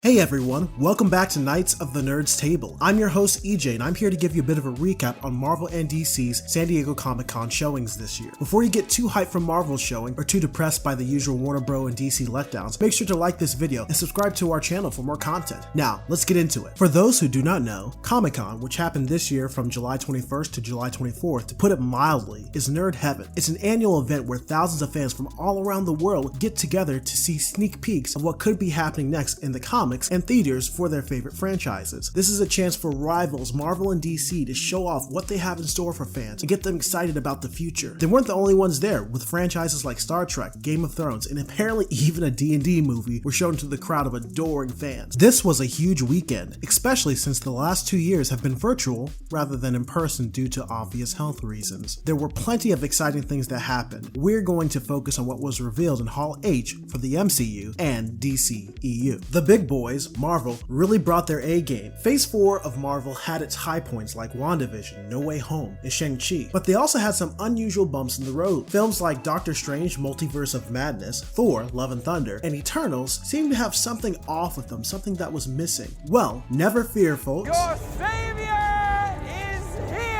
Hey everyone, welcome back to Knights of the Nerds Table. I'm your host EJ and I'm here to give you a bit of a recap on Marvel and DC's San Diego Comic-Con showings this year. Before you get too hyped for Marvel's showing or too depressed by the usual Warner Bros. And DC letdowns, make sure to like this video and subscribe to our channel for more content. Now, let's get into it. For those who do not know, Comic-Con, which happened this year from July 21st to July 24th, to put it mildly, is nerd heaven. It's an annual event where thousands of fans from all around the world get together to see sneak peeks of what could be happening next in the comics and theaters for their favorite franchises. This is a chance for rivals Marvel and DC to show off what they have in store for fans and get them excited about the future. They weren't the only ones there, with franchises like Star Trek, Game of Thrones, and apparently even a D&D movie were shown to the crowd of adoring fans. This was a huge weekend, especially since the last 2 years have been virtual rather than in person due to obvious health reasons. There were plenty of exciting things that happened. We're going to focus on what was revealed in Hall H for the MCU and DCEU. The big boys, Marvel, really brought their A game. Phase 4 of Marvel had its high points like WandaVision, No Way Home, and Shang-Chi, but they also had some unusual bumps in the road. Films like Doctor Strange, Multiverse of Madness, Thor, Love and Thunder, and Eternals seemed to have something off with them, something that was missing. Well, never fear, folks. Your savior is here!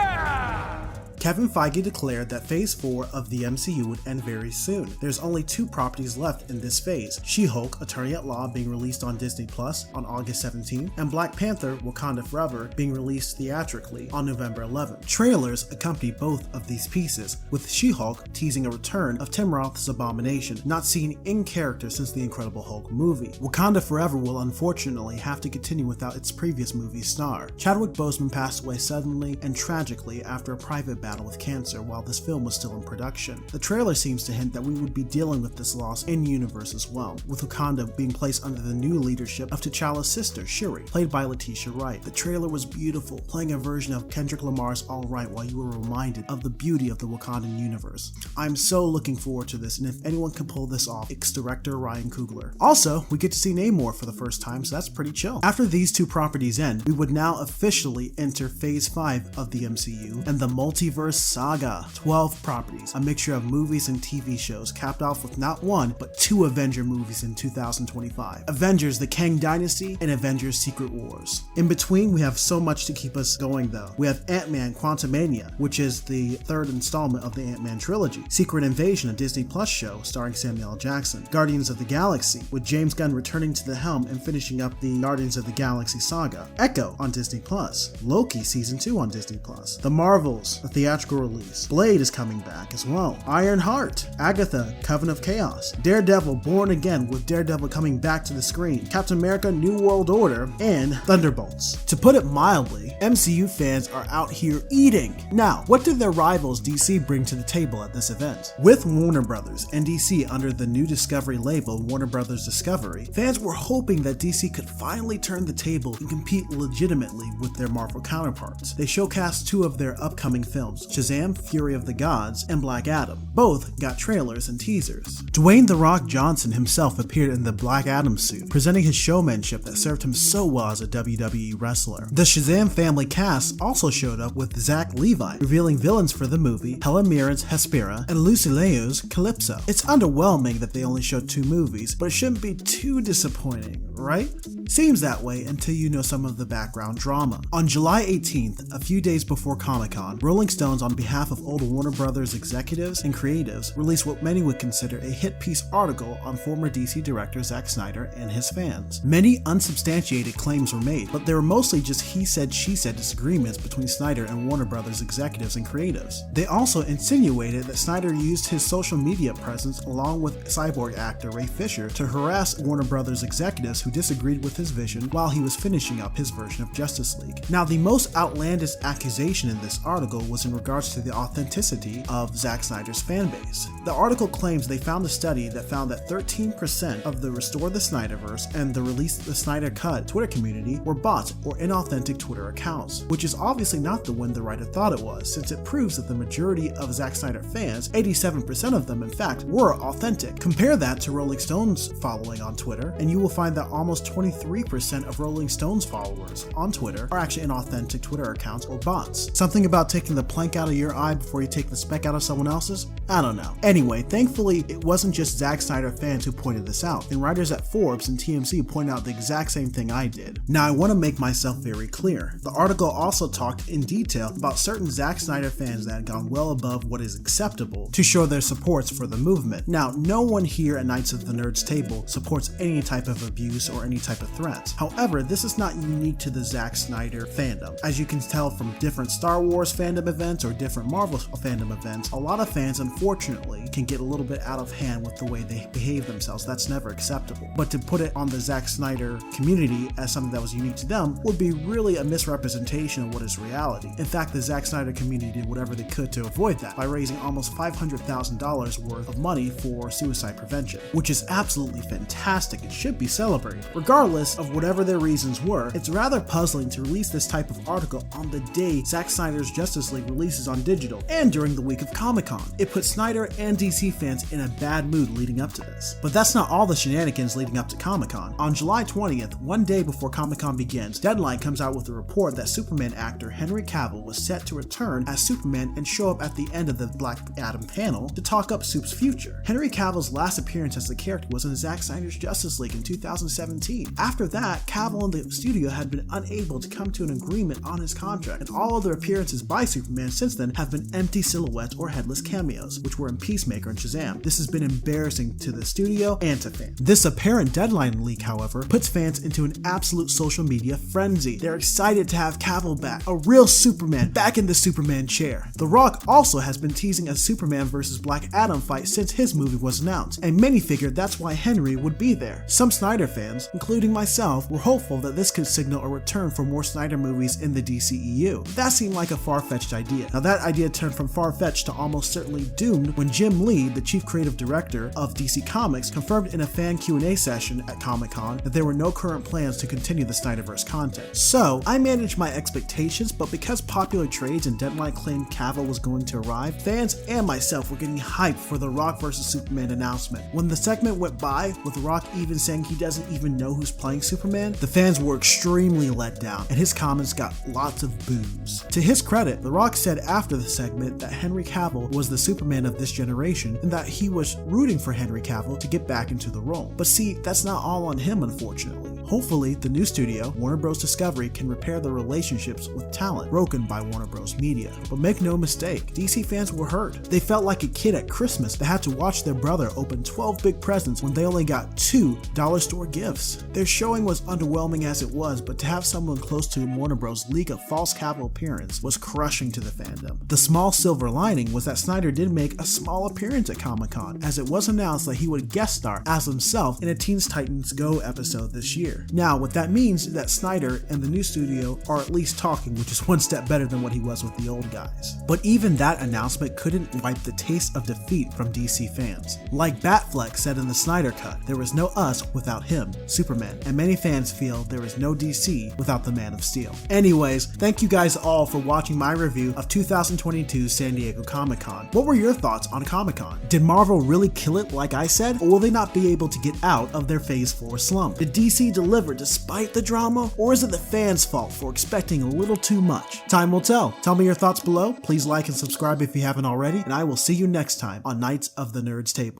Kevin Feige declared that Phase 4 of the MCU would end very soon. There's only 2 properties left in this phase, She-Hulk, Attorney at Law being released on Disney Plus on August 17th, and Black Panther, Wakanda Forever being released theatrically on November 11th. Trailers accompany both of these pieces, with She-Hulk teasing a return of Tim Roth's Abomination, not seen in character since the Incredible Hulk movie. Wakanda Forever will unfortunately have to continue without its previous movie star. Chadwick Boseman passed away suddenly and tragically after a private battle with cancer while this film was still in production. The trailer seems to hint that we would be dealing with this loss in-universe as well, with Wakanda being placed under the new leadership of T'Challa's sister, Shuri, played by Letitia Wright. The trailer was beautiful, playing a version of Kendrick Lamar's All Right while you were reminded of the beauty of the Wakandan universe. I'm so looking forward to this, and if anyone can pull this off, it's director Ryan Coogler. Also, we get to see Namor for the first time, so that's pretty chill. After these 2 properties end, we would now officially enter Phase 5 of the MCU and the Multiverse Saga. 12 properties, a mixture of movies and TV shows, capped off with not 1, but 2 Avenger movies in 2025. Avengers: The Kang Dynasty and Avengers: Secret Wars. In between, we have so much to keep us going though. We have Ant-Man Quantumania, which is the 3rd installment of the Ant-Man trilogy. Secret Invasion, a Disney Plus show starring Samuel L. Jackson. Guardians of the Galaxy, with James Gunn returning to the helm and finishing up the Guardians of the Galaxy saga. Echo on Disney Plus. Loki Season 2 on Disney Plus. The Marvels, a theatrical release. Blade is coming back as well. Ironheart, Agatha, Coven of Chaos, Daredevil Born Again with Daredevil coming back to the screen, Captain America New World Order, and Thunderbolts. To put it mildly, MCU fans are out here eating. Now, what did their rivals DC bring to the table at this event? With Warner Brothers and DC under the new Discovery label, Warner Brothers Discovery, fans were hoping that DC could finally turn the table and compete legitimately with their Marvel counterparts. They showcased 2 of their upcoming films, Shazam, Fury of the Gods, and Black Adam. Both got trailers and teasers. Dwayne "The Rock" Johnson himself appeared in the Black Adam suit, presenting his showmanship that served him so well as a WWE wrestler. The Shazam family cast also showed up with Zach Levi, revealing villains for the movie, Helen Mirren's Hespera and Lucy Liu's Calypso. It's underwhelming that they only showed 2 movies, but it shouldn't be too disappointing, right? Seems that way until you know some of the background drama. On July 18th, a few days before Comic-Con, Rolling Stones, on behalf of old Warner Brothers executives and creatives, released what many would consider a hit piece article on former DC director Zack Snyder and his fans. Many unsubstantiated claims were made, but they were mostly just he said, she said disagreements between Snyder and Warner Brothers executives and creatives. They also insinuated that Snyder used his social media presence along with Cyborg actor Ray Fisher to harass Warner Brothers executives who disagreed with his vision while he was finishing up his version of Justice League. Now, the most outlandish accusation in this article was in regards to the authenticity of Zack Snyder's fanbase. The article claims they found a study that found that 13% of the Restore the Snyderverse and the Release the Snyder Cut Twitter community were bots or inauthentic Twitter accounts, which is obviously not the one the writer thought it was, since it proves that the majority of Zack Snyder fans, 87% of them in fact, were authentic. Compare that to Rolling Stone's following on Twitter, and you will find that almost 23% of Rolling Stone's followers on Twitter are actually inauthentic Twitter accounts or bots. Something about taking the plank out of your eye before you take the speck out of someone else's? I don't know. Anyway, Anyway, thankfully, it wasn't just Zack Snyder fans who pointed this out, and writers at Forbes and TMZ pointed out the exact same thing I did. Now, I want to make myself very clear. The article also talked in detail about certain Zack Snyder fans that had gone well above what is acceptable to show their supports for the movement. Now, no one here at Knights of the Nerds table supports any type of abuse or any type of threats. However, this is not unique to the Zack Snyder fandom. As you can tell from different Star Wars fandom events or different Marvel fandom events, a lot of fans, unfortunately, can get a little bit out of hand with the way they behave themselves. That's never acceptable. But to put it on the Zack Snyder community as something that was unique to them would be really a misrepresentation of what is reality. In fact, the Zack Snyder community did whatever they could to avoid that by raising almost $500,000 worth of money for suicide prevention, which is absolutely fantastic and should be celebrated. Regardless of whatever their reasons were, it's rather puzzling to release this type of article on the day Zack Snyder's Justice League releases on digital and during the week of Comic-Con. It put Snyder and DC fans in a bad mood leading up to this. But that's not all the shenanigans leading up to Comic-Con. On July 20th, one day before Comic-Con begins, Deadline comes out with a report that Superman actor Henry Cavill was set to return as Superman and show up at the end of the Black Adam panel to talk up Soup's future. Henry Cavill's last appearance as the character was in Zack Snyder's Justice League in 2017. After that, Cavill and the studio had been unable to come to an agreement on his contract, and all other appearances by Superman since then have been empty silhouettes or headless cameos, which were in Peacemaker and Shazam. This has been embarrassing to the studio and to fans. This apparent Deadline leak, however, puts fans into an absolute social media frenzy. They're excited to have Cavill back, a real Superman, back in the Superman chair. The Rock also has been teasing a Superman vs. Black Adam fight since his movie was announced, and many figured that's why Henry would be there. Some Snyder fans, including myself, were hopeful that this could signal a return for more Snyder movies in the DCEU. That seemed like a far-fetched idea. Now that idea turned from far-fetched to almost certainly doomed when Jim Lee, the chief creative director of DC Comics, confirmed in a fan Q&A session at Comic-Con that there were no current plans to continue the Snyderverse content. So, I managed my expectations, but because popular trades and Deadline claimed Cavill was going to arrive, fans and myself were getting hyped for the Rock vs. Superman announcement. When the segment went by, with Rock even saying he doesn't even know who's playing Superman, the fans were extremely let down, and his comments got lots of boos. To his credit, The Rock said after the segment that Henry Cavill was the Superman of this generation, and that he was rooting for Henry Cavill to get back into the role. But see, that's not all on him, unfortunately. Hopefully, the new studio, Warner Bros. Discovery, can repair the relationships with talent broken by Warner Bros. Media. But make no mistake, DC fans were hurt. They felt like a kid at Christmas that had to watch their brother open 12 big presents when they only got 2 dollar store gifts. Their showing was underwhelming as it was, but to have someone close to Warner Bros. Leak a false Cavill appearance was crushing to the fandom. The small silver lining was that Snyder did make a small appearance at Comic-Con, as it was announced that he would guest star as himself in a Teen Titans Go episode this year. Now, what that means is that Snyder and the new studio are at least talking, which is one step better than what he was with the old guys. But even that announcement couldn't wipe the taste of defeat from DC fans. Like Batfleck said in the Snyder Cut, there was no us without him, Superman, and many fans feel there is no DC without the Man of Steel. Anyways, thank you guys all for watching my review of 2022 San Diego Comic-Con. What were your thoughts on Comic-Con? Did Marvel really kill it like I said, or will they not be able to get out of their Phase 4 slump? Did DC deliver despite the drama, or is it the fans' fault for expecting a little too much? Time will tell. Tell me your thoughts below. Please like and subscribe if you haven't already, and I will see you next time on Knights of the Nerds Table.